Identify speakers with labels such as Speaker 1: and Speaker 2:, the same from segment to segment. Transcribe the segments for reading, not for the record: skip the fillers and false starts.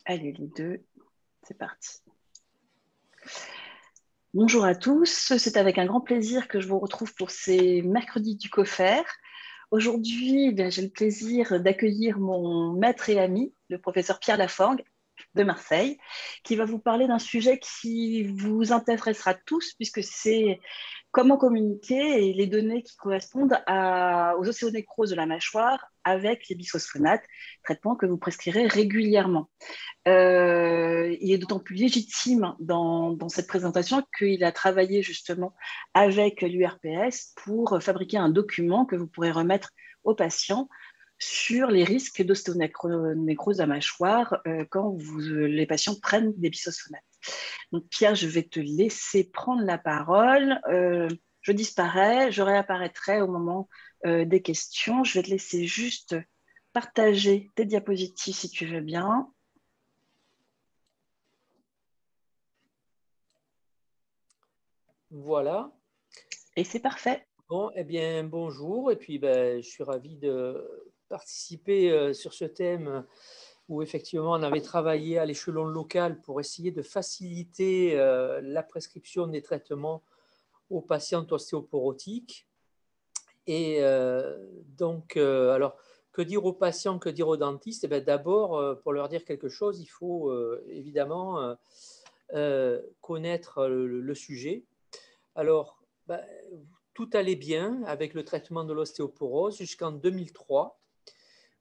Speaker 1: Allez, les deux, c'est parti. Bonjour à tous, c'est avec un grand plaisir que je vous retrouve pour ces mercredis du COFER. Aujourd'hui, j'ai le plaisir d'accueillir mon maître et ami, le professeur Pierre Laforgue de Marseille, qui va vous parler d'un sujet qui vous intéressera tous, puisque c'est comment communiquer et les données qui correspondent aux océonécroses de la mâchoire avec les bisphosphonates, traitement que vous prescrirez régulièrement. Il est d'autant plus légitime dans cette présentation qu'il a travaillé justement avec l'URPS pour fabriquer un document que vous pourrez remettre aux patients sur les risques d'ostéonécrose de la mâchoire quand les patients prennent des bisphosphonates. Donc Pierre, je vais te laisser prendre la parole. Je disparais, je réapparaîtrai au moment des questions. Je vais te laisser juste partager tes diapositives si tu veux bien.
Speaker 2: Voilà.
Speaker 1: Et c'est parfait.
Speaker 2: Bon, eh bien, bonjour. Et puis, je suis ravi de participer sur ce thème où effectivement on avait travaillé à l'échelon local pour essayer de faciliter la prescription des traitements aux patients ostéoporotiques. Et alors, que dire aux patients, que dire aux dentistes? Eh bien, d'abord, pour leur dire quelque chose, il faut évidemment connaître le sujet. Alors, tout allait bien avec le traitement de l'ostéoporose jusqu'en 2003,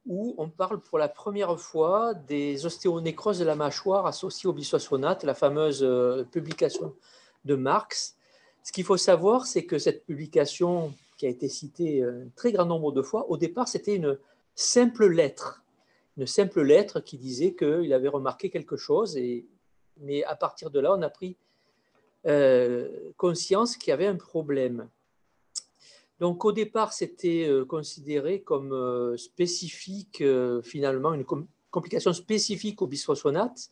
Speaker 2: où on parle pour la première fois des ostéonécroses de la mâchoire associées au bisphosphonates, la fameuse publication de Marx. Ce qu'il faut savoir, c'est que cette publication, qui a été citée un très grand nombre de fois, au départ, c'était une simple lettre qui disait qu'il avait remarqué quelque chose, mais à partir de là, on a pris conscience qu'il y avait un problème. Donc au départ, c'était considéré comme spécifique, finalement, une complication spécifique au bisphosphonate.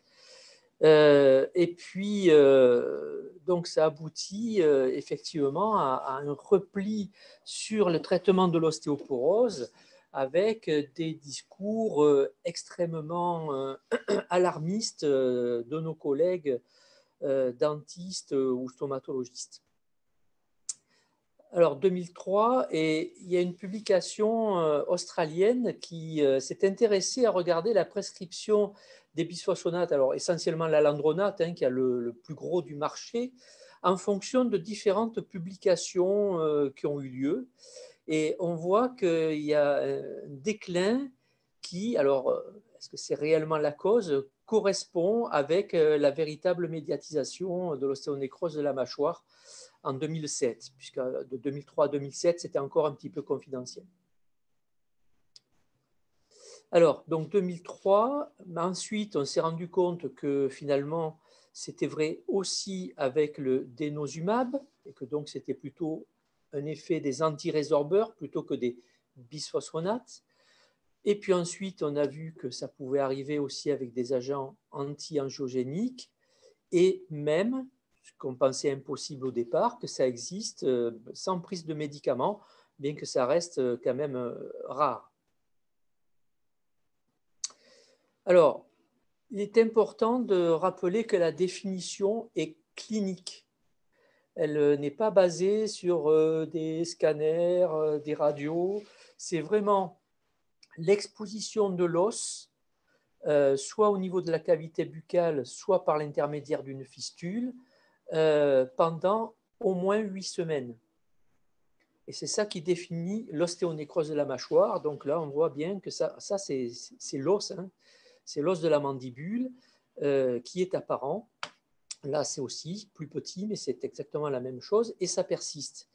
Speaker 2: Et puis, donc ça aboutit effectivement à un repli sur le traitement de l'ostéoporose avec des discours extrêmement alarmistes de nos collègues dentistes ou stomatologistes. Alors 2003, et il y a une publication australienne qui s'est intéressée à regarder la prescription des bisphosphonates, alors essentiellement l'alendronate, qui a le plus gros du marché, en fonction de différentes publications qui ont eu lieu. Et on voit qu'il y a un déclin qui, alors est-ce que c'est réellement la cause, correspond avec la véritable médiatisation de l'ostéonécrose de la mâchoire en 2007, puisque de 2003 à 2007, c'était encore un petit peu confidentiel. Alors, donc 2003, ensuite, on s'est rendu compte que finalement, c'était vrai aussi avec le denosumab, et que donc c'était plutôt un effet des antirésorbeurs plutôt que des bisphosphonates. Et puis ensuite, on a vu que ça pouvait arriver aussi avec des agents anti-angiogéniques, et même, ce qu'on pensait impossible au départ, que ça existe sans prise de médicaments, bien que ça reste quand même rare. Alors, il est important de rappeler que la définition est clinique. Elle n'est pas basée sur des scanners, des radios. C'est vraiment l'exposition de l'os, soit au niveau de la cavité buccale, soit par l'intermédiaire d'une fistule, pendant au moins 8 semaines. Et c'est ça qui définit l'ostéonécrose de la mâchoire. Donc là, on voit bien que ça c'est l'os, c'est l'os de la mandibule qui est apparent. Là, c'est aussi plus petit, mais c'est exactement la même chose, et ça persiste.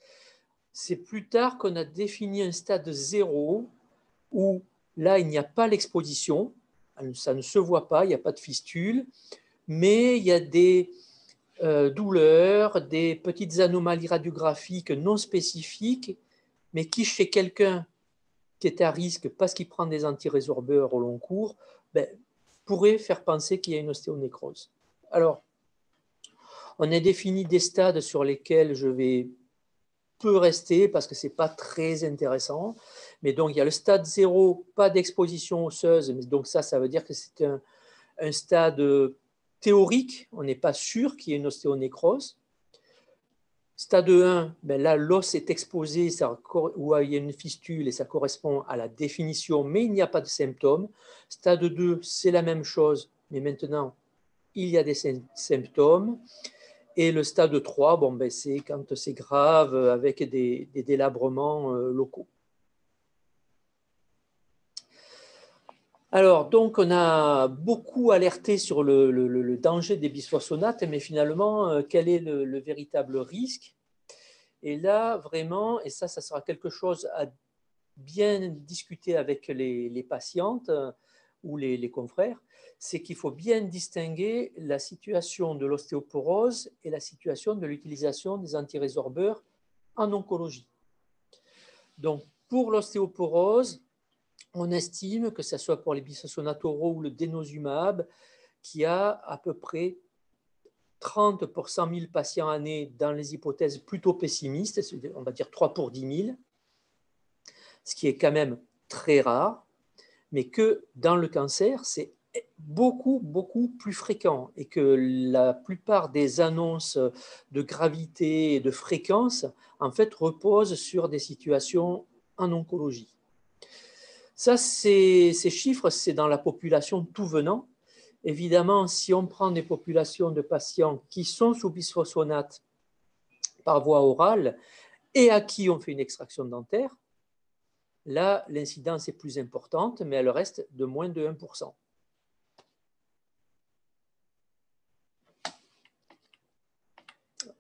Speaker 2: C'est plus tard qu'on a défini un stade 0 où là, il n'y a pas l'exposition, ça ne se voit pas, il n'y a pas de fistule, mais il y a des douleurs, des petites anomalies radiographiques non spécifiques, mais qui, chez quelqu'un qui est à risque parce qu'il prend des antirésorbeurs au long cours, pourrait faire penser qu'il y a une ostéonécrose. Alors, on a défini des stades sur lesquels je vais peu rester parce que ce n'est pas très intéressant. Mais donc, il y a le stade 0, pas d'exposition osseuse. Mais donc ça veut dire que c'est un stade théorique, on n'est pas sûr qu'il y ait une ostéonécrose. Stade 1, ben là, l'os est exposé ou il y a une fistule et ça correspond à la définition, mais il n'y a pas de symptômes. Stade 2, c'est la même chose, mais maintenant, il y a des symptômes. Et le stade 3, bon, ben, c'est quand c'est grave avec des délabrements locaux. Alors, donc, on a beaucoup alerté sur le danger des bisphosphonates, mais finalement, quel est le véritable risque? Et là, vraiment, et ça sera quelque chose à bien discuter avec les patientes ou les confrères, c'est qu'il faut bien distinguer la situation de l'ostéoporose et la situation de l'utilisation des antirésorbeurs en oncologie. Donc, pour l'ostéoporose, on estime que ce soit pour les bisphosphonate oraux ou le denosumab, qu'il y a à peu près 30 pour 100 000 patients année dans les hypothèses plutôt pessimistes, on va dire 3 pour 10 000, ce qui est quand même très rare, mais que dans le cancer, c'est beaucoup, beaucoup plus fréquent et que la plupart des annonces de gravité et de fréquence, en fait, reposent sur des situations en oncologie. Ça, ces chiffres, c'est dans la population tout venant. Évidemment, si on prend des populations de patients qui sont sous bisphosphonate par voie orale et à qui on fait une extraction dentaire, là, l'incidence est plus importante, mais elle reste de moins de 1%.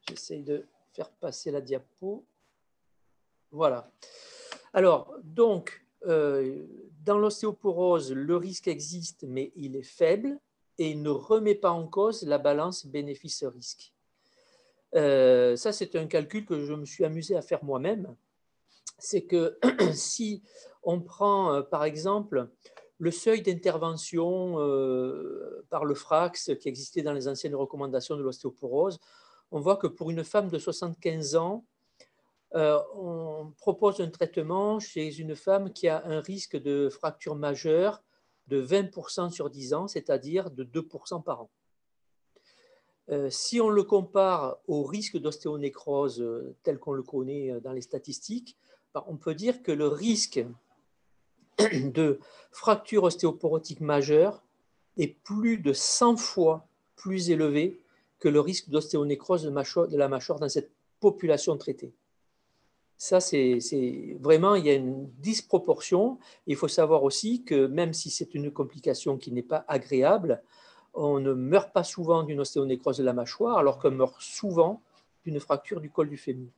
Speaker 2: J'essaye de faire passer la diapo. Voilà. Alors, donc, dans l'ostéoporose, le risque existe, mais il est faible et il ne remet pas en cause la balance bénéfice-risque. Ça, c'est un calcul que je me suis amusé à faire moi-même. C'est que si on prend, par exemple, le seuil d'intervention par le FRAX qui existait dans les anciennes recommandations de l'ostéoporose, on voit que pour une femme de 75 ans, on propose un traitement chez une femme qui a un risque de fracture majeure de 20% sur 10 ans, c'est-à-dire de 2% par an. Si on le compare au risque d'ostéonécrose tel qu'on le connaît dans les statistiques, on peut dire que le risque de fracture ostéoporotique majeure est plus de 100 fois plus élevé que le risque d'ostéonécrose de la mâchoire dans cette population traitée. Ça, c'est vraiment, il y a une disproportion. Il faut savoir aussi que même si c'est une complication qui n'est pas agréable, on ne meurt pas souvent d'une ostéonécrose de la mâchoire, alors qu'on meurt souvent d'une fracture du col du fémur.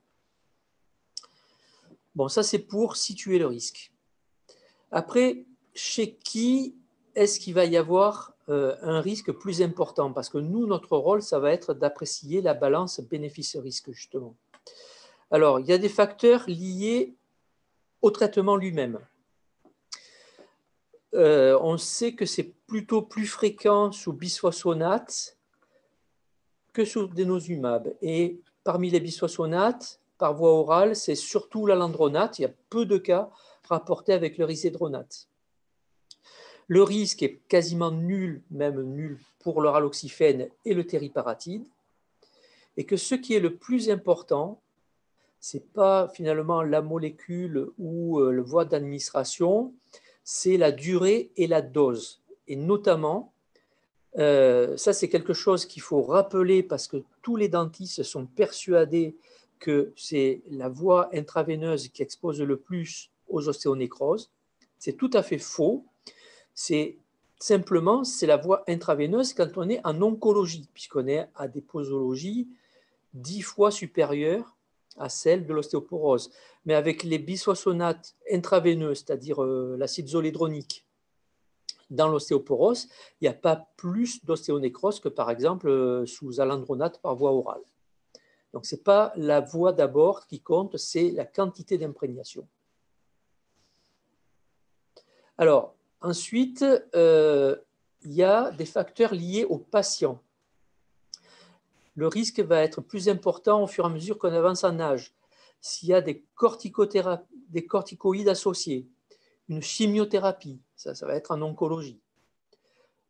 Speaker 2: Bon, ça, c'est pour situer le risque. Après, chez qui est-ce qu'il va y avoir un risque plus important? Parce que nous, notre rôle, ça va être d'apprécier la balance bénéfice-risque, justement. Alors, il y a des facteurs liés au traitement lui-même. On sait que c'est plutôt plus fréquent sous bisphosphonate que sous denosumab. Et parmi les bisphosphonates, par voie orale, c'est surtout l'alendronate. Il y a peu de cas rapportés avec le risedronate. Le risque est quasiment nul, même nul, pour le raloxifène et le tériparatide. Et que ce qui est le plus important, ce n'est pas finalement la molécule ou le voie d'administration, c'est la durée et la dose. Et notamment, ça c'est quelque chose qu'il faut rappeler parce que tous les dentistes sont persuadés que c'est la voie intraveineuse qui expose le plus aux ostéonécroses. C'est tout à fait faux. C'est simplement, c'est la voie intraveineuse quand on est en oncologie, puisqu'on est à des posologies 10 fois supérieures à celle de l'ostéoporose. Mais avec les bisphosphonates intraveineux, c'est-à-dire l'acide zolédronique, dans l'ostéoporose, il n'y a pas plus d'ostéonécrose que par exemple sous alendronate par voie orale. Donc ce n'est pas la voie d'abord qui compte, c'est la quantité d'imprégnation. Alors, ensuite, il y a des facteurs liés au patient. Le risque va être plus important au fur et à mesure qu'on avance en âge. S'il y a des corticoïdes associés, une chimiothérapie, ça va être en oncologie.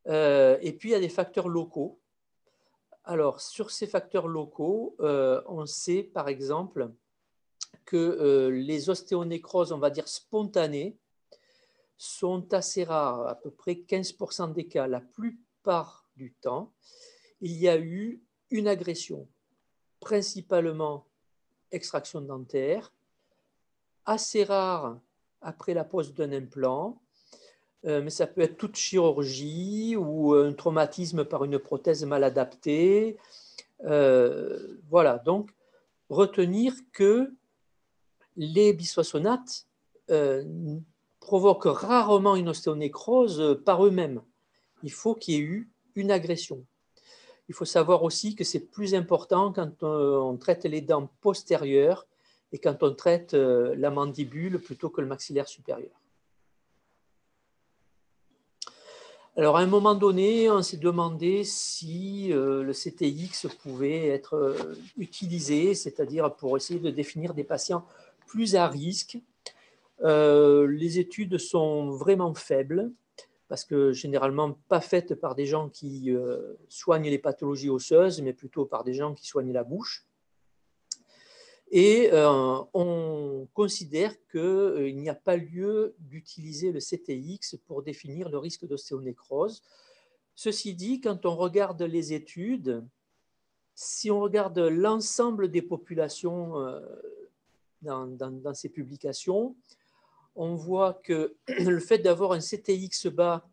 Speaker 2: Et puis, il y a des facteurs locaux. Alors, sur ces facteurs locaux, on sait par exemple que les ostéonécroses, on va dire spontanées, sont assez rares, à peu près 15% des cas. La plupart du temps, il y a eu une agression, principalement extraction dentaire, assez rare après la pose d'un implant, mais ça peut être toute chirurgie ou un traumatisme par une prothèse mal adaptée. Voilà, donc retenir que les bisphosphonates provoquent rarement une ostéonécrose par eux-mêmes. Il faut qu'il y ait eu une agression. Il faut savoir aussi que c'est plus important quand on traite les dents postérieures et quand on traite la mandibule plutôt que le maxillaire supérieur. Alors, à un moment donné, on s'est demandé si le CTX pouvait être utilisé, c'est-à-dire pour essayer de définir des patients plus à risque. Les études sont vraiment faibles, parce que généralement pas faites par des gens qui soignent les pathologies osseuses, mais plutôt par des gens qui soignent la bouche. Et on considère qu'il n'y a pas lieu d'utiliser le CTX pour définir le risque d'ostéonécrose. Ceci dit, quand on regarde les études, si on regarde l'ensemble des populations dans ces publications, on voit que le fait d'avoir un CTX bas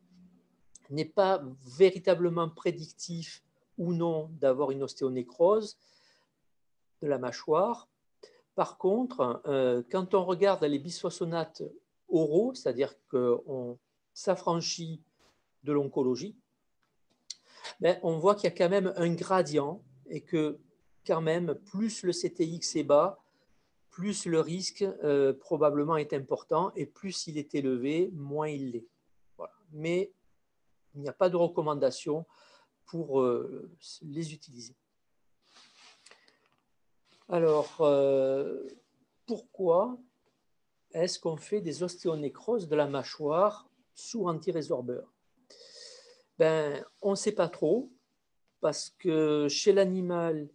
Speaker 2: n'est pas véritablement prédictif ou non d'avoir une ostéonécrose de la mâchoire. Par contre, quand on regarde les bisphosphonates oraux, c'est-à-dire qu'on s'affranchit de l'oncologie, ben, on voit qu'il y a quand même un gradient et que quand même, plus le CTX est bas, plus le risque probablement est important et plus il est élevé, moins il l'est. Voilà. Mais il n'y a pas de recommandation pour les utiliser. Alors, pourquoi est-ce qu'on fait des ostéonécroses de la mâchoire sous antirésorbeur? Ben, on ne sait pas trop, parce que chez l'animal,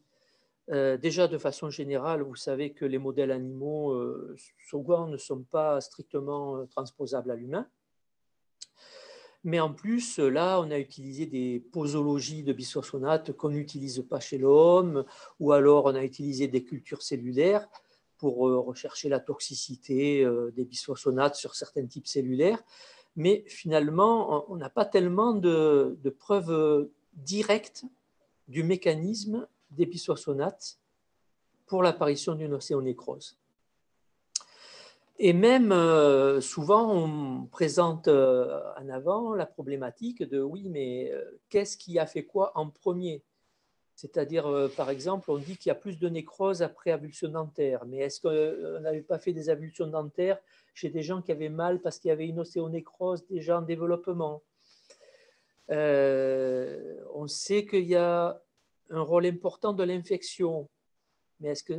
Speaker 2: déjà de façon générale, vous savez que les modèles animaux souvent ne sont pas strictement transposables à l'humain. Mais en plus, là, on a utilisé des posologies de bisphosphonates qu'on n'utilise pas chez l'homme, ou alors on a utilisé des cultures cellulaires pour rechercher la toxicité des bisphosphonates sur certains types cellulaires. Mais finalement, on n'a pas tellement de preuves directes du mécanisme des bisphosphonates pour l'apparition d'une ostéonécrose. Et même, souvent, on présente en avant la problématique de oui, mais qu'est-ce qui a fait quoi en premier? C'est-à-dire, par exemple, on dit qu'il y a plus de nécrose après avulsion dentaire, mais est-ce qu'on n'avait pas fait des avulsions dentaires chez des gens qui avaient mal parce qu'il y avait une ostéonécrose déjà en développement? On sait qu'il y a un rôle important de l'infection, mais est-ce que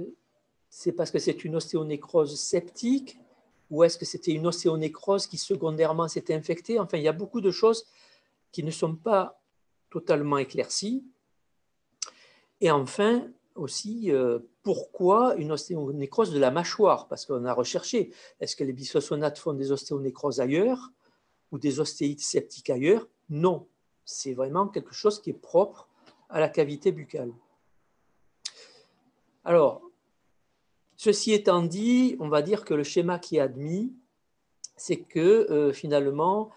Speaker 2: c'est parce que c'est une ostéonécrose septique ou est-ce que c'était une ostéonécrose qui secondairement s'était infectée? Enfin, il y a beaucoup de choses qui ne sont pas totalement éclaircies. Et enfin, aussi, pourquoi une ostéonécrose de la mâchoire? Parce qu'on a recherché, est-ce que les bisphosphonates font des ostéonécroses ailleurs ou des ostéites septiques ailleurs? Non, c'est vraiment quelque chose qui est propre à la cavité buccale. Alors, ceci étant dit, on va dire que le schéma qui est admis, c'est que finalement,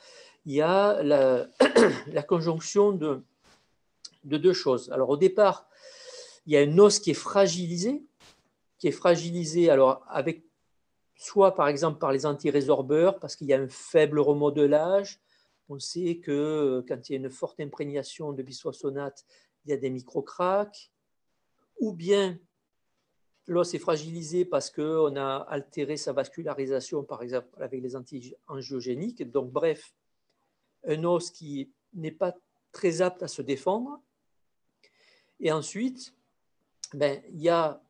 Speaker 2: il y a la conjonction de deux choses. Alors, au départ, il y a un os qui est fragilisé alors avec soit par exemple par les antirésorbeurs, parce qu'il y a un faible remodelage. On sait que quand il y a une forte imprégnation de bisphosphonates, il y a des micro-cracks, ou bien l'os est fragilisé parce qu'on a altéré sa vascularisation, par exemple avec les anti-angiogéniques. Donc, bref, un os qui n'est pas très apte à se défendre. Et ensuite, ben, il y a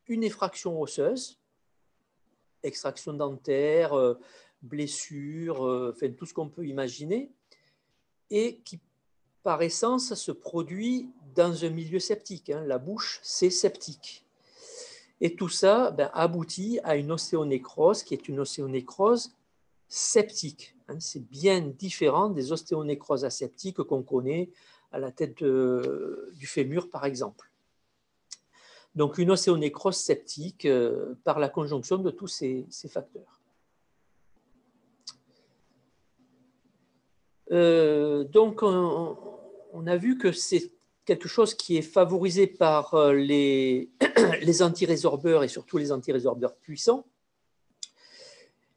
Speaker 2: une effraction osseuse, extraction dentaire, blessure, enfin, tout ce qu'on peut imaginer. et qui, par essence, se produit dans un milieu septique. La bouche, c'est septique. Et tout ça aboutit à une ostéonécrose qui est une ostéonécrose septique. C'est bien différent des ostéonécroses aseptiques qu'on connaît à la tête du fémur, par exemple. Donc, une ostéonécrose septique par la conjonction de tous ces facteurs. Donc, on a vu que c'est quelque chose qui est favorisé par les antirésorbeurs et surtout les antirésorbeurs puissants,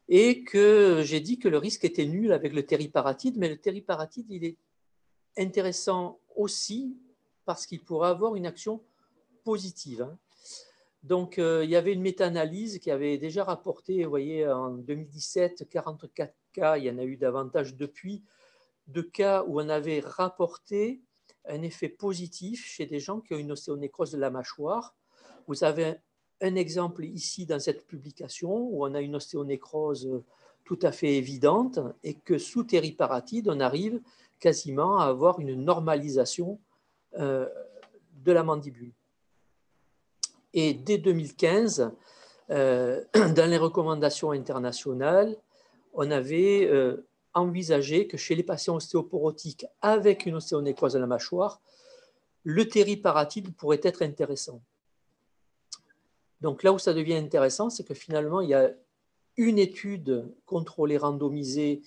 Speaker 2: et que j'ai dit que le risque était nul avec le tériparatide, mais le tériparatide, il est intéressant aussi parce qu'il pourrait avoir une action positive. Donc, il y avait une méta-analyse qui avait déjà rapporté, vous voyez, en 2017, 44 cas, il y en a eu davantage depuis, de cas où on avait rapporté un effet positif chez des gens qui ont une ostéonécrose de la mâchoire. Vous avez un exemple ici dans cette publication où on a une ostéonécrose tout à fait évidente et que sous tériparatide, on arrive quasiment à avoir une normalisation de la mandibule. Et dès 2015, dans les recommandations internationales, on avait envisagé que chez les patients ostéoporotiques avec une ostéonécrose de la mâchoire, le tériparatide pourrait être intéressant. Donc là où ça devient intéressant, c'est que finalement, il y a une étude contrôlée randomisée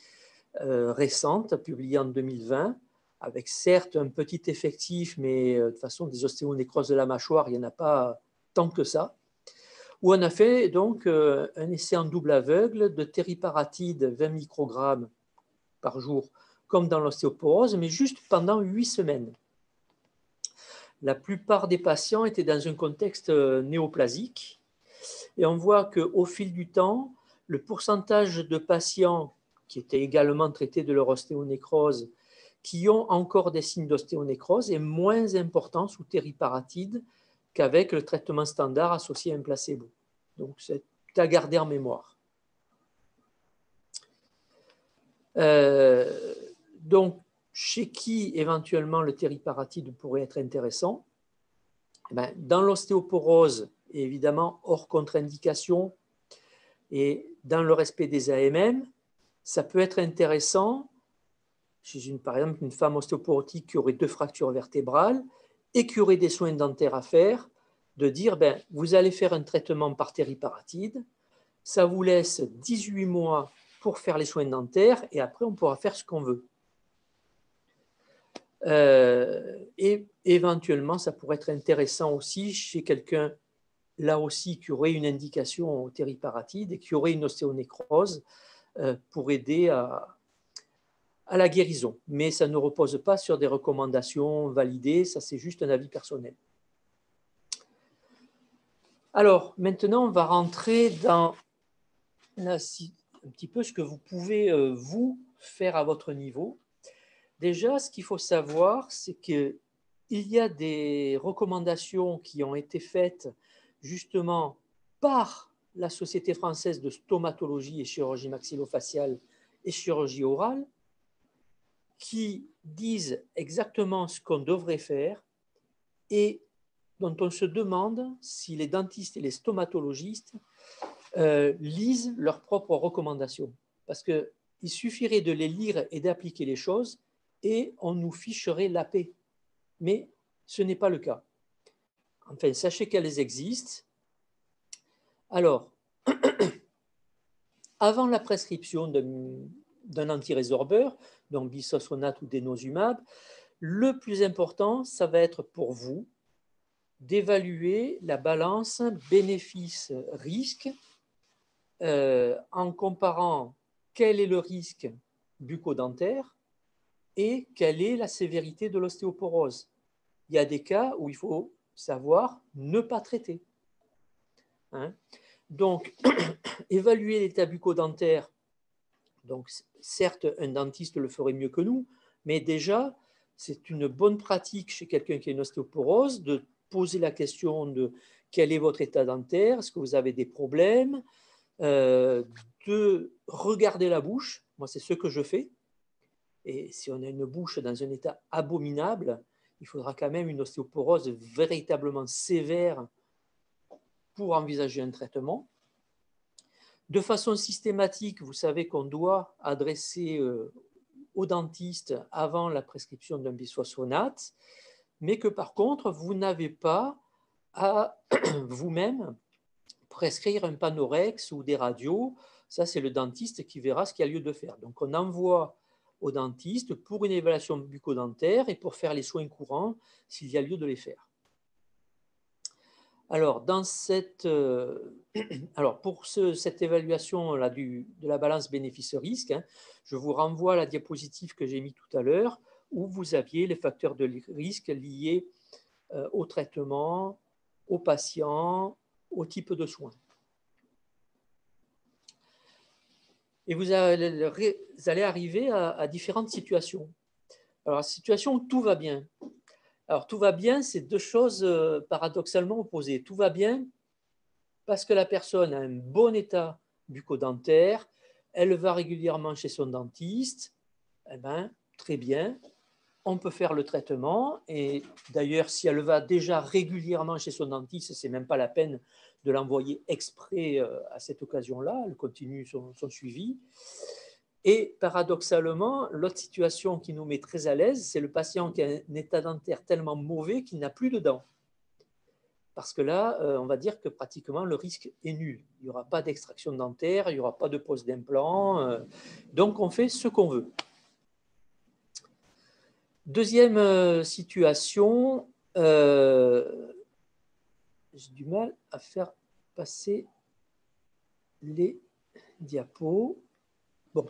Speaker 2: récente, publiée en 2020, avec certes un petit effectif, mais de toute façon, des ostéonécroses de la mâchoire, il n'y en a pas tant que ça, où on a fait donc un essai en double aveugle de tériparatide 20 microgrammes par jour, comme dans l'ostéoporose, mais juste pendant 8 semaines. La plupart des patients étaient dans un contexte néoplasique, et on voit qu'au fil du temps, le pourcentage de patients qui étaient également traités de leur ostéonécrose, qui ont encore des signes d'ostéonécrose, est moins important sous tériparatide qu'avec le traitement standard associé à un placebo. Donc, c'est à garder en mémoire. Donc, chez qui éventuellement le tériparatide pourrait être intéressant? Dans l'ostéoporose, évidemment hors contre-indication et dans le respect des AMM, ça peut être intéressant chez par exemple une femme ostéoporotique qui aurait 2 fractures vertébrales et qui aurait des soins dentaires à faire, de dire vous allez faire un traitement par tériparatide, ça vous laisse 18 mois pour faire les soins dentaires et après on pourra faire ce qu'on veut. Et éventuellement, ça pourrait être intéressant aussi chez quelqu'un, là aussi, qui aurait une indication au tériparatide et qui aurait une ostéonécrose pour aider à la guérison. Mais ça ne repose pas sur des recommandations validées, ça c'est juste un avis personnel. Alors, maintenant, on va rentrer dans un petit peu ce que vous pouvez, vous, faire à votre niveau. Déjà, ce qu'il faut savoir, c'est qu'il y a des recommandations qui ont été faites justement par la Société française de stomatologie et chirurgie maxillofaciale et chirurgie orale qui disent exactement ce qu'on devrait faire et dont on se demande si les dentistes et les stomatologistes lisent leurs propres recommandations. Parce qu'il suffirait de les lire et d'appliquer les choses et on nous ficherait la paix. Mais ce n'est pas le cas. Enfin, sachez qu'elles existent. Alors, avant la prescription d'un antirésorbeur, donc bisphosphonate ou denosumab, le plus important, ça va être pour vous d'évaluer la balance bénéfice-risque en comparant quel est le risque bucco-dentaire et quelle est la sévérité de l'ostéoporose. Il y a des cas où il faut savoir ne pas traiter. Donc, évaluer l'état bucco-dentaire, donc certes, un dentiste le ferait mieux que nous, mais déjà, c'est une bonne pratique chez quelqu'un qui a une ostéoporose de poser la question de quel est votre état dentaire, est-ce que vous avez des problèmes, de regarder la bouche, moi c'est ce que je fais, Et si on a une bouche dans un état abominable, il faudra quand même une ostéoporose véritablement sévère pour envisager un traitement. De façon systématique, vous savez qu'on doit adresser au dentiste avant la prescription d'un bisphosphonate, mais que par contre, vous n'avez pas à vous-même prescrire un Panorex ou des radios. Ça, c'est le dentiste qui verra ce qu'il y a lieu de faire. Donc, on envoie au dentiste pour une évaluation bucco-dentaire et pour faire les soins courants s'il y a lieu de les faire. Alors, pour cette évaluation là, de la balance bénéfice-risque, je vous renvoie à la diapositive que j'ai mise tout à l'heure où vous aviez les facteurs de risque liés au traitement, au patient, au type de soins. Et vous allez arriver à différentes situations. Alors, la situation où tout va bien. Alors, tout va bien, c'est deux choses paradoxalement opposées. Tout va bien parce que la personne a un bon état bucco-dentaire, elle va régulièrement chez son dentiste, eh ben, très bien, on peut faire le traitement. Et d'ailleurs, si elle va déjà régulièrement chez son dentiste, ce n'est même pas la peine de l'envoyer exprès à cette occasion-là, elle continue son suivi. Et paradoxalement, l'autre situation qui nous met très à l'aise, c'est le patient qui a un état dentaire tellement mauvais qu'il n'a plus de dents. Parce que là, on va dire que pratiquement le risque est nul. Il n'y aura pas d'extraction dentaire, il n'y aura pas de pose d'implant. Donc, on fait ce qu'on veut. Deuxième situation, j'ai du mal à faire passer les diapos. Bon.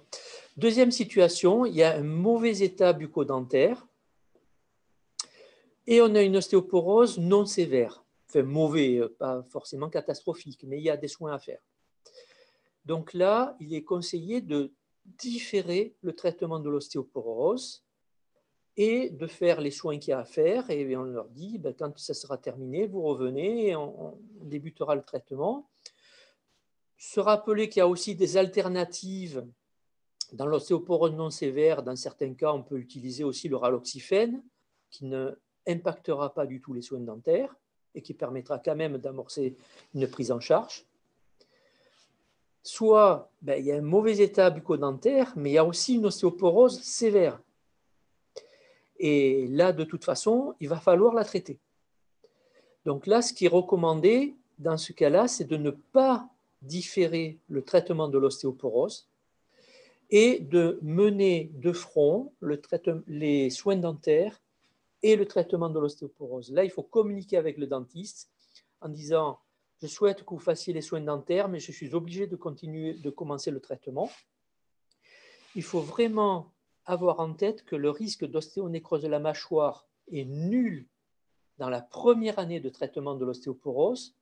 Speaker 2: Deuxième situation, il y a un mauvais état bucco-dentaire et on a une ostéoporose non sévère. Enfin, mauvais, pas forcément catastrophique, mais il y a des soins à faire. Donc là, il est conseillé de différer le traitement de l'ostéoporose et de faire les soins qu'il y a à faire. Et on leur dit, ben, quand ça sera terminé, vous revenez et on débutera le traitement. Se rappeler qu'il y a aussi des alternatives dans l'ostéoporose non sévère. Dans certains cas, on peut utiliser aussi le raloxifène, qui ne impactera pas du tout les soins dentaires et qui permettra quand même d'amorcer une prise en charge. Soit ben, il y a un mauvais état bucco-dentaire, mais il y a aussi une ostéoporose sévère. Et là, de toute façon, il va falloir la traiter. Donc là, ce qui est recommandé dans ce cas-là, c'est de ne pas différer le traitement de l'ostéoporose et de mener de front les soins dentaires et le traitement de l'ostéoporose. Là, il faut communiquer avec le dentiste en disant « Je souhaite que vous fassiez les soins dentaires, mais je suis obligé de commencer le traitement. » Il faut vraiment avoir en tête que le risque d'ostéonécrose de la mâchoire est nul dans la première année de traitement de l'ostéoporose.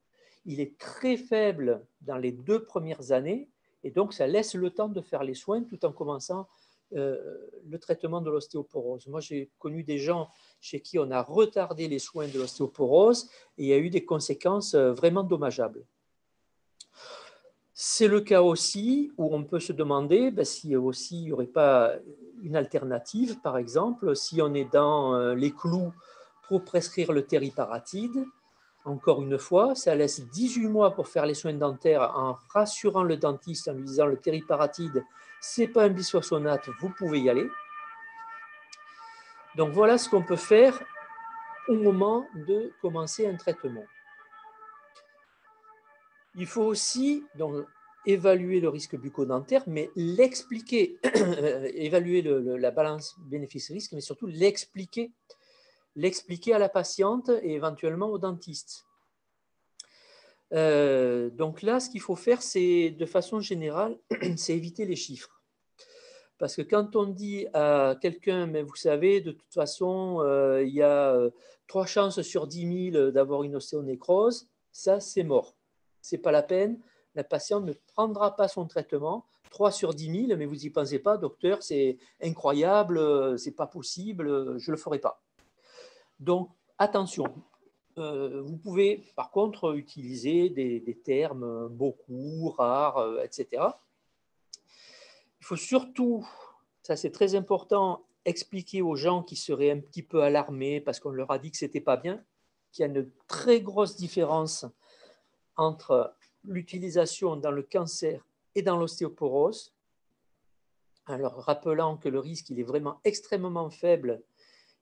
Speaker 2: Il est très faible dans les 2 premières années et donc ça laisse le temps de faire les soins tout en commençant le traitement de l'ostéoporose. Moi, j'ai connu des gens chez qui on a retardé les soins de l'ostéoporose et il y a eu des conséquences vraiment dommageables. C'est le cas aussi où on peut se demander s'il n'y aurait pas une alternative, par exemple, si on est dans les clous pour prescrire le tériparatide. Encore une fois, ça laisse 18 mois pour faire les soins dentaires en rassurant le dentiste, en lui disant le tériparatide, ce n'est pas un bisphosphonate, vous pouvez y aller. Donc voilà ce qu'on peut faire au moment de commencer un traitement. Il faut aussi donc, évaluer le risque bucco-dentaire, mais l'expliquer, évaluer la balance bénéfice-risque, mais surtout l'expliquer à la patiente et éventuellement au dentiste. Donc là, ce qu'il faut faire, c'est de façon générale, c'est éviter les chiffres. Parce que quand on dit à quelqu'un, mais vous savez, de toute façon, il y a 3 chances sur 10 000 d'avoir une ostéonécrose, ça, c'est mort. Ce n'est pas la peine, la patiente ne prendra pas son traitement. 3 sur 10 000, mais vous n'y pensez pas, docteur, c'est incroyable, c'est pas possible, je ne le ferai pas. Donc, attention. Vous pouvez, par contre, utiliser des termes beaucoup, rares, etc. Il faut surtout, ça c'est très important, expliquer aux gens qui seraient un petit peu alarmés parce qu'on leur a dit que ce n'était pas bien, qu'il y a une très grosse différence entre l'utilisation dans le cancer et dans l'ostéoporose, en leur rappelant que le risque il est vraiment extrêmement faible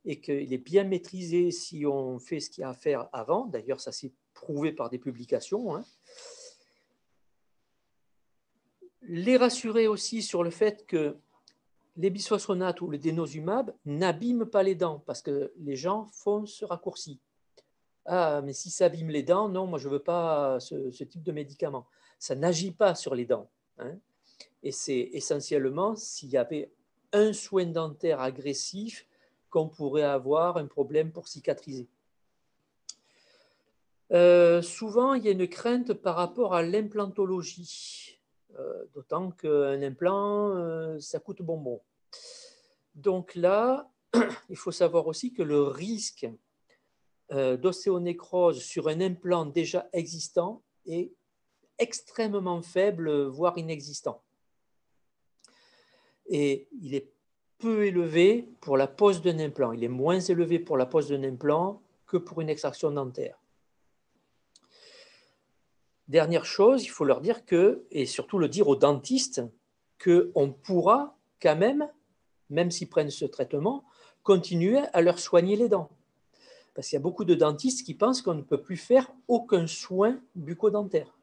Speaker 2: et qu'il est bien maîtrisé si on fait ce qu'il y a à faire avant. D'ailleurs, ça s'est prouvé par des publications. Hein. Les rassurer aussi sur le fait que les bisphosphonates ou le dénosumab n'abîment pas les dents parce que les gens font ce raccourci. Ah, mais si ça abîme les dents, non, moi je ne veux pas ce type de médicament. Ça n'agit pas sur les dents. Hein. Et c'est essentiellement s'il y avait un soin dentaire agressif qu'on pourrait avoir un problème pour cicatriser. Souvent, il y a une crainte par rapport à l'implantologie, d'autant qu'un implant, ça coûte bonbon. Donc là, il faut savoir aussi que le risque d'ostéonécrose sur un implant déjà existant est extrêmement faible, voire inexistant. Et il est peu élevé pour la pose d'un implant. Il est moins élevé pour la pose d'un implant que pour une extraction dentaire. Dernière chose, il faut leur dire que, et surtout le dire aux dentistes, qu'on pourra quand même s'ils prennent ce traitement, continuer à leur soigner les dents. Parce qu'il y a beaucoup de dentistes qui pensent qu'on ne peut plus faire aucun soin bucco-dentaire.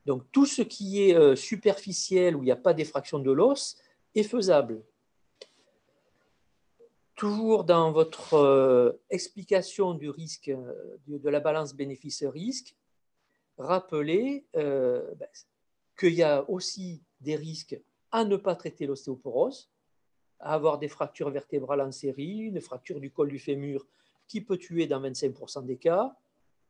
Speaker 2: Donc tout ce qui est superficiel, où il n'y a pas d'effraction de l'os, est faisable. Toujours dans votre explication du risque, de la balance bénéfice-risque, rappelez qu'il y a aussi des risques à ne pas traiter l'ostéoporose, à avoir des fractures vertébrales en série, une fracture du col du fémur qui peut tuer dans 25% des cas.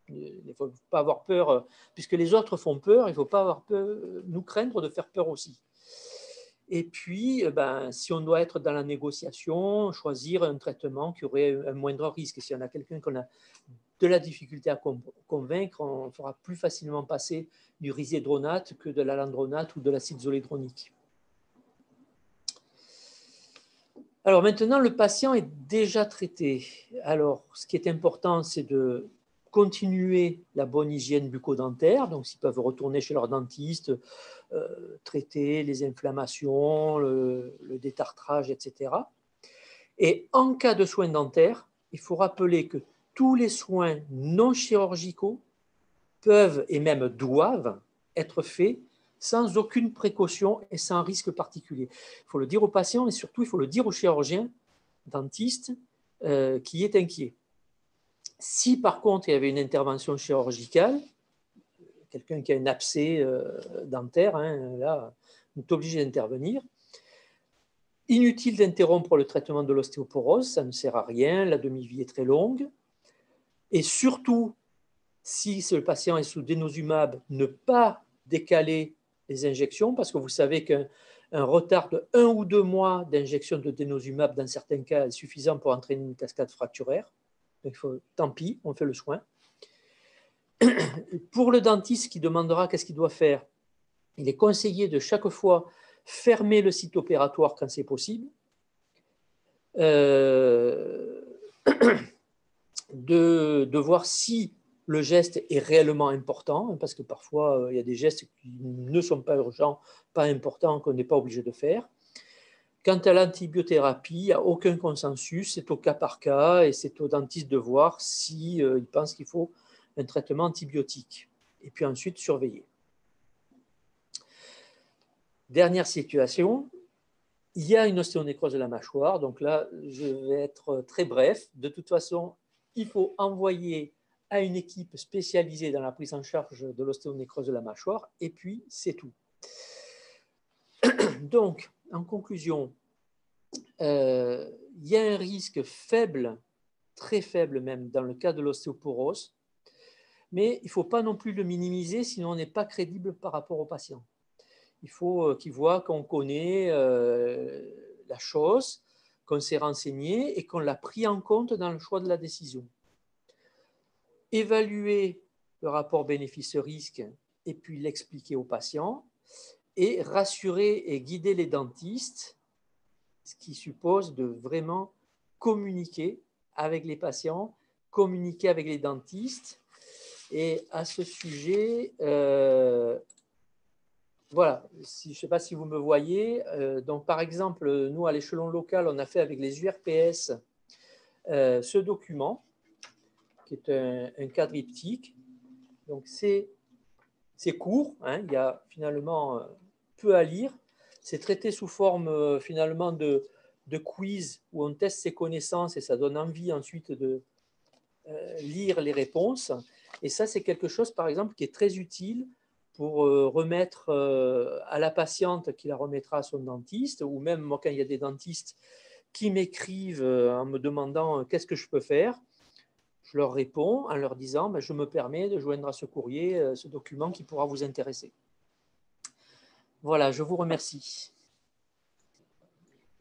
Speaker 2: Il ne faut pas avoir peur, puisque les autres font peur, il ne faut pas avoir peur, nous craindre de faire peur aussi. Et puis, si on doit être dans la négociation, choisir un traitement qui aurait un moindre risque. Si on a quelqu'un qu'on a de la difficulté à convaincre, on fera plus facilement passer du risédronate que de l'alandronate ou de l'acide zolédronique. Alors maintenant, le patient est déjà traité. Alors, ce qui est important, c'est de continuer la bonne hygiène bucco-dentaire. Donc, s'ils peuvent retourner chez leur dentiste, traiter les inflammations, le détartrage, etc. Et en cas de soins dentaires, il faut rappeler que tous les soins non chirurgicaux peuvent et même doivent être faits sans aucune précaution et sans risque particulier. Il faut le dire aux patients et surtout, il faut le dire au chirurgien, dentiste, qui est inquiet. Si par contre, il y avait une intervention chirurgicale, quelqu'un qui a un abcès dentaire, hein, là, on est obligé d'intervenir. Inutile d'interrompre le traitement de l'ostéoporose, ça ne sert à rien, la demi-vie est très longue. Et surtout, si le patient est sous dénosumab, ne pas décaler les injections, parce que vous savez qu'un retard de 1 ou 2 mois d'injection de dénosumab, dans certains cas, est suffisant pour entraîner une cascade fracturaire. Donc, tant pis, on fait le soin. Pour le dentiste qui demandera qu'est-ce qu'il doit faire, il est conseillé de chaque fois fermer le site opératoire quand c'est possible, de voir si le geste est réellement important, parce que parfois, il y a des gestes qui ne sont pas urgents, pas importants, qu'on n'est pas obligé de faire. Quant à l'antibiothérapie, il n'y a aucun consensus, c'est au cas par cas, et c'est au dentiste de voir s'il pense qu'il faut un traitement antibiotique. Et puis ensuite, surveiller. Dernière situation, il y a une ostéonécrose de la mâchoire, donc là, je vais être très bref. De toute façon, il faut envoyer à une équipe spécialisée dans la prise en charge de l'ostéonécrose de la mâchoire, et puis c'est tout. Donc, en conclusion, il y a un risque faible, très faible même, dans le cas de l'ostéoporose, mais il ne faut pas non plus le minimiser, sinon on n'est pas crédible par rapport aux patients. Il faut qu'ils voient qu'on connaît la chose, qu'on s'est renseigné et qu'on l'a pris en compte dans le choix de la décision. Évaluer le rapport bénéfice-risque et puis l'expliquer aux patients et rassurer et guider les dentistes ce qui suppose de vraiment communiquer avec les patients, communiquer avec les dentistes. Et à ce sujet, voilà, je ne sais pas si vous me voyez. Donc, par exemple, nous, à l'échelon local, on a fait avec les URPS ce document, qui est un quadriptyque. Donc, c'est court, hein, il y a finalement peu à lire. C'est traité sous forme finalement de quiz où on teste ses connaissances et ça donne envie ensuite de lire les réponses. Et ça, c'est quelque chose, par exemple, qui est très utile pour remettre à la patiente qui la remettra à son dentiste, ou même moi, quand il y a des dentistes qui m'écrivent en me demandant qu'est-ce que je peux faire, je leur réponds en leur disant je me permets de joindre à ce courrier ce document qui pourra vous intéresser. Voilà, je vous remercie.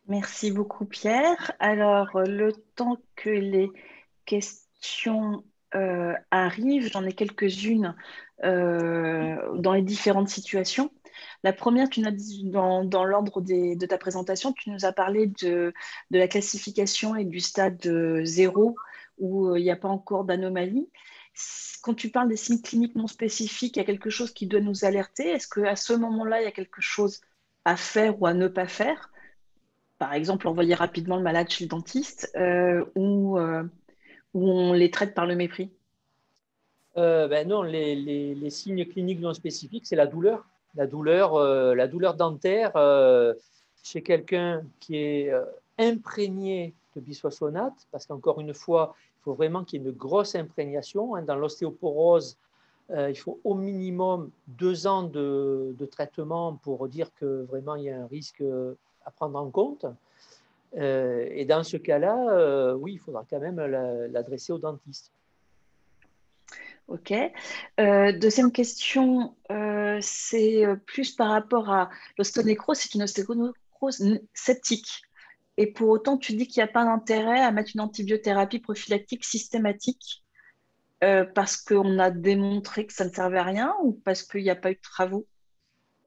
Speaker 1: Merci beaucoup, Pierre. Alors, le temps que les questions arrivent, j'en ai quelques-unes dans les différentes situations. La première, tu nous as dit dans l'ordre de ta présentation, tu nous as parlé de la classification et du stade 0 où il n'y a pas encore d'anomalie. Quand tu parles des signes cliniques non spécifiques, il y a quelque chose qui doit nous alerter. Est-ce qu'à ce moment-là, il y a quelque chose à faire ou à ne pas faire? Par exemple, envoyer rapidement le malade chez le dentiste ou on les traite par le mépris?
Speaker 2: Non, les signes cliniques non spécifiques, c'est la douleur. La douleur dentaire chez quelqu'un qui est imprégné de bisphosphonate, parce qu'encore une fois, il faut vraiment qu'il y ait une grosse imprégnation. Hein. Dans l'ostéoporose, il faut au minimum 2 ans de traitement pour dire que vraiment il y a un risque à prendre en compte. Et dans ce cas-là, oui, il faudra quand même l'adresser au dentiste.
Speaker 1: Ok. Deuxième question, c'est plus par rapport à l'ostéonécrose, c'est une ostéonécrose septique. Et pour autant, tu dis qu'il n'y a pas d'intérêt à mettre une antibiothérapie prophylactique systématique parce qu'on a démontré que ça ne servait à rien ou parce qu'il n'y a pas eu de travaux?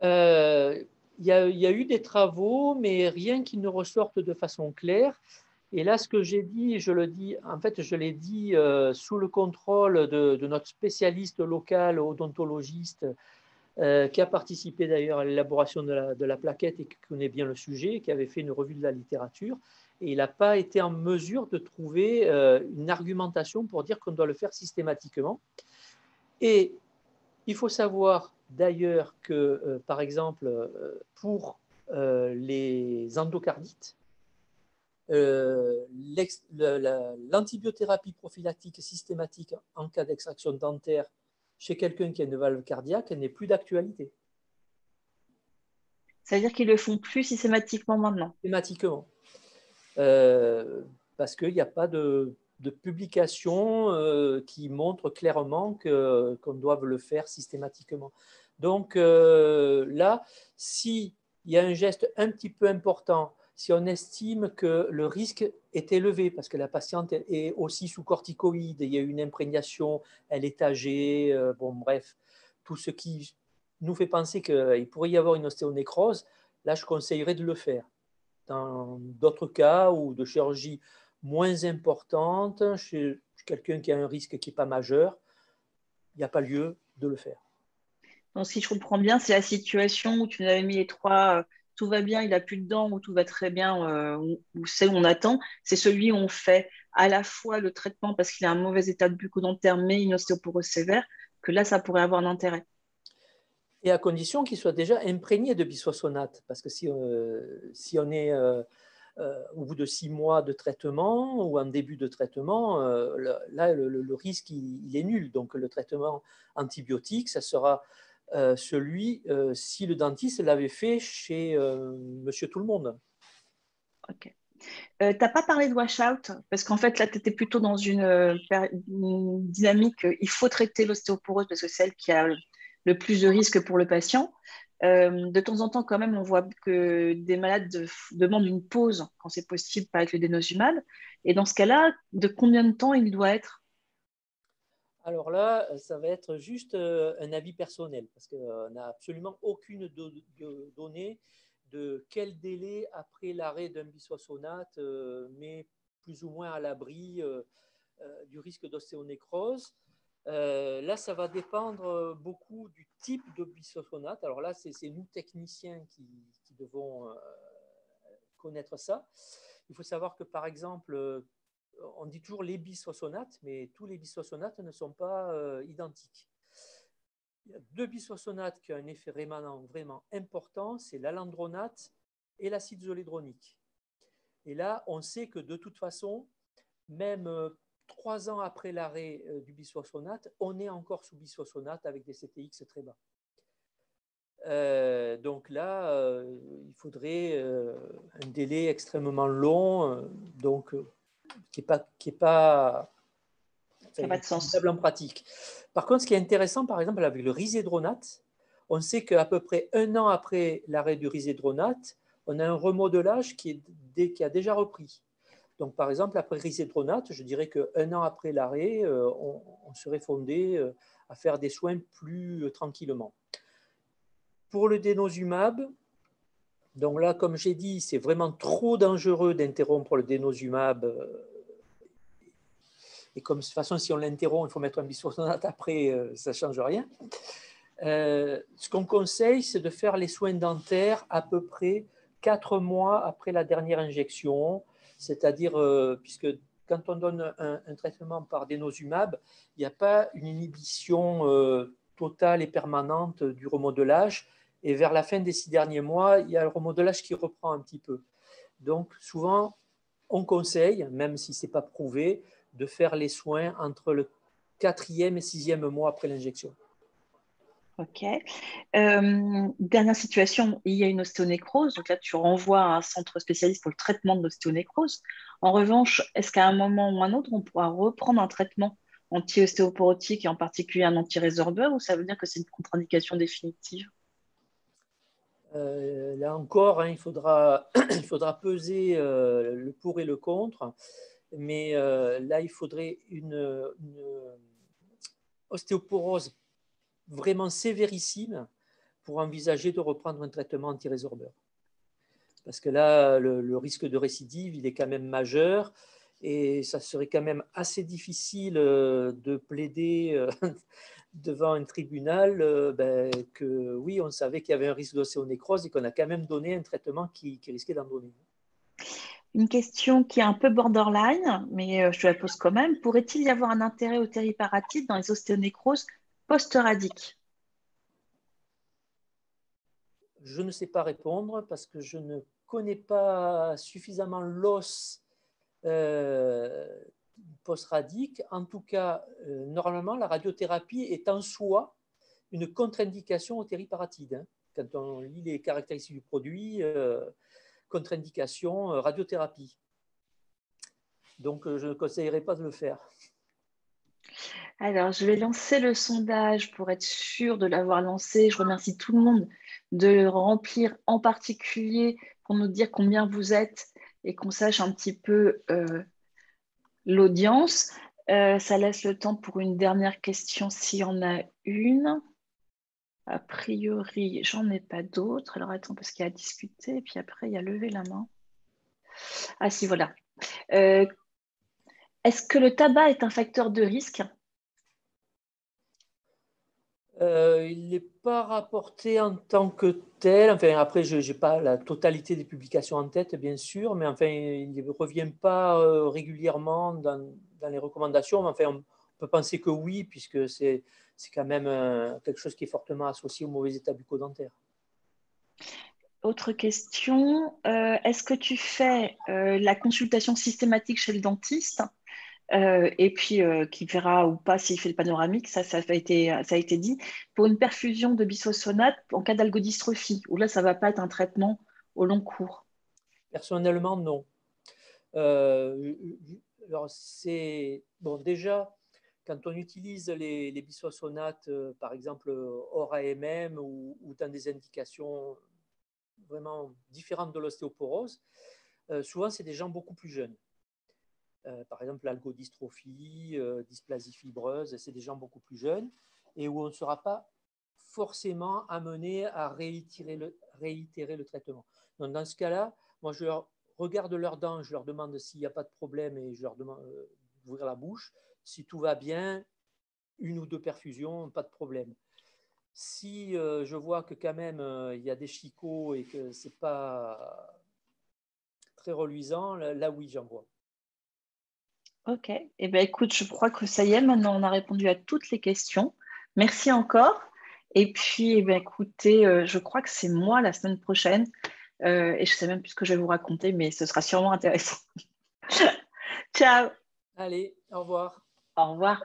Speaker 2: Euh, il y a eu des travaux, mais rien qui ne ressorte de façon claire. Et là, ce que j'ai dit, je le dis, en fait, je l'ai dit sous le contrôle de notre spécialiste local, odontologiste, qui a participé d'ailleurs à l'élaboration de la plaquette et qui connaît bien le sujet, qui avait fait une revue de la littérature. Et il n'a pas été en mesure de trouver une argumentation pour dire qu'on doit le faire systématiquement. Et il faut savoir d'ailleurs que, par exemple, pour les endocardites, l'antibiothérapie prophylactique systématique en cas d'extraction dentaire chez quelqu'un qui a une valve cardiaque n'est plus d'actualité.
Speaker 1: Ça veut dire qu'ils le font plus systématiquement maintenant.
Speaker 2: Systématiquement. Euh, Parce qu'il n'y a pas de publication qui montre clairement qu'on doit le faire systématiquement. Donc là, s'il y a un geste un petit peu important, si on estime que le risque est élevé, parce que la patiente est aussi sous corticoïdes, il y a une imprégnation, elle est âgée, bon bref, tout ce qui nous fait penser qu'il pourrait y avoir une ostéonécrose, là je conseillerais de le faire. Dans d'autres cas ou de chirurgie moins importante, chez quelqu'un qui a un risque qui n'est pas majeur, il n'y a pas lieu de le faire.
Speaker 1: Donc, si je comprends bien, c'est la situation où tu nous avais mis les trois, tout va bien, il n'a plus de dents, ou tout va très bien, ou c'est où on attend. C'est celui où on fait à la fois le traitement parce qu'il a un mauvais état de bucco-dentaire, mais une ostéoporose sévère, que là, ça pourrait avoir un intérêt.
Speaker 2: Et à condition qu'il soit déjà imprégné de bisphosphonate, parce que si on est au bout de 6 mois de traitement ou en début de traitement, là, le risque, il est nul. Donc, le traitement antibiotique, ça sera celui si le dentiste l'avait fait chez Monsieur Tout-le-Monde.
Speaker 1: Ok. Tu n'as pas parlé de washout, parce qu'en fait, là, tu étais plutôt dans une dynamique, il faut traiter l'ostéoporose parce que c'est elle qui a le plus de risques pour le patient. De temps en temps, quand même, on voit que des malades demandent une pause quand c'est possible, pas avec le dénosumab. Et dans ce cas-là, de combien de temps il doit être?
Speaker 2: Alors là, ça va être juste un avis personnel, parce qu'on n'a absolument aucune donnée de quel délai après l'arrêt d'un bisphosphonate met plus ou moins à l'abri du risque d'ostéonécrose. Là, ça va dépendre beaucoup du type de bisphosphonate. Alors là, c'est nous techniciens qui devons connaître ça. Il faut savoir que, par exemple, on dit toujours les bisphosphonates, mais tous les bisphosphonates ne sont pas identiques. Il y a deux bisphosphonates qui ont un effet rémanent vraiment important, c'est l'alendronate et l'acide zolédronique. Et là, on sait que de toute façon, même 3 ans après l'arrêt du bisphosphonate, on est encore sous bisphosphonate avec des CTX très bas. Donc là, il faudrait un délai extrêmement long, donc qui n'est pas
Speaker 1: Ça n'a pas de sens.
Speaker 2: en pratique. Par contre, ce qui est intéressant, par exemple, avec le risédronate, on sait qu'à peu près 1 an après l'arrêt du risédronate, on a un remodelage qui a déjà repris. Donc, par exemple, après risédronate, je dirais qu'1 an après l'arrêt, on serait fondé à faire des soins plus tranquillement. Pour le dénosumab, donc là, comme j'ai dit, c'est vraiment trop dangereux d'interrompre le dénosumab. Et comme de toute façon, si on l'interrompt, il faut mettre un bisphosphonate après, ça ne change rien. Ce qu'on conseille, c'est de faire les soins dentaires à peu près 4 mois après la dernière injection, c'est-à-dire, puisque quand on donne un traitement par dénosumab, il n'y a pas une inhibition totale et permanente du remodelage, et vers la fin des 6 derniers mois, il y a le remodelage qui reprend un petit peu. Donc, souvent, on conseille, même si ce n'est pas prouvé, de faire les soins entre le 4e et 6e mois après l'injection.
Speaker 1: Ok. Dernière situation, il y a une ostéonécrose. Donc là, tu renvoies à un centre spécialiste pour le traitement de l'ostéonécrose. En revanche, est-ce qu'à un moment ou un autre, on pourra reprendre un traitement anti-ostéoporotique et en particulier un anti-résorbeur, ou ça veut dire que c'est une contre-indication définitive?
Speaker 2: Là encore, hein, il faudra peser le pour et le contre, mais là, il faudrait une ostéoporose vraiment sévérissime pour envisager de reprendre un traitement anti-résorbeur. Parce que là, le risque de récidive, il est quand même majeur et ça serait quand même assez difficile de plaider devant un tribunal que oui, on savait qu'il y avait un risque d'ostéonécrose et qu'on a quand même donné un traitement qui risquait d'en donner.
Speaker 1: Une question qui est un peu borderline, mais je te la pose quand même. Pourrait-il y avoir un intérêt au tériparatide dans les ostéonécroses post-radiques?
Speaker 2: Je ne sais pas répondre parce que je ne connais pas suffisamment l'os post-radique. En tout cas, normalement, la radiothérapie est en soi une contre-indication au tériparatide. Hein. Quand on lit les caractéristiques du produit, contre-indication, radiothérapie. Donc, je ne conseillerais pas de le faire.
Speaker 1: Alors, je vais lancer le sondage pour être sûre de l'avoir lancé. Je remercie tout le monde de le remplir, en particulier pour nous dire combien vous êtes et qu'on sache un petit peu l'audience. Ça laisse le temps pour une dernière question s'il y en a une. A priori, j'en ai pas d'autres. Alors attends, parce qu'il y a à discuter, et puis après, il y a levé la main. Ah si, voilà. Euh, Est-ce que le tabac est un facteur de risque?
Speaker 2: Il n'est pas rapporté en tant que tel. Enfin, après, je n'ai pas la totalité des publications en tête, bien sûr, mais enfin, il ne revient pas régulièrement dans les recommandations. Mais enfin, on peut penser que oui, puisque c'est quand même quelque chose qui est fortement associé au mauvais état bucco-dentaire.
Speaker 1: Autre question, est-ce que tu fais la consultation systématique chez le dentiste et puis qui verra ou pas s'il fait le panoramique, ça a été dit, pour une perfusion de bisphosphonates en cas d'algodystrophie, où là, ça ne va pas être un traitement au long cours?
Speaker 2: Personnellement, non. Alors, bon, déjà, quand on utilise les bisphosphonates, par exemple hors AMM ou dans des indications vraiment différentes de l'ostéoporose, souvent c'est des gens beaucoup plus jeunes. Par exemple, l'algodystrophie, dysplasie fibreuse, c'est des gens beaucoup plus jeunes et où on ne sera pas forcément amené à réitérer le traitement. Donc, dans ce cas-là, moi, je regarde leurs dents, je leur demande s'il n'y a pas de problème et je leur demande d'ouvrir la bouche. Si tout va bien, 1 ou 2 perfusions, pas de problème. Si je vois que quand même il y a des chicots et que ce n'est pas très reluisant, là oui, j'envoie.
Speaker 1: Ok. Eh bien, écoute, je crois que ça y est, maintenant on a répondu à toutes les questions. Merci encore. Et puis, eh bien, écoutez, je crois que c'est moi la semaine prochaine. Et je ne sais même plus ce que je vais vous raconter, mais ce sera sûrement intéressant. Ciao.
Speaker 2: Allez, au revoir.
Speaker 1: Au revoir.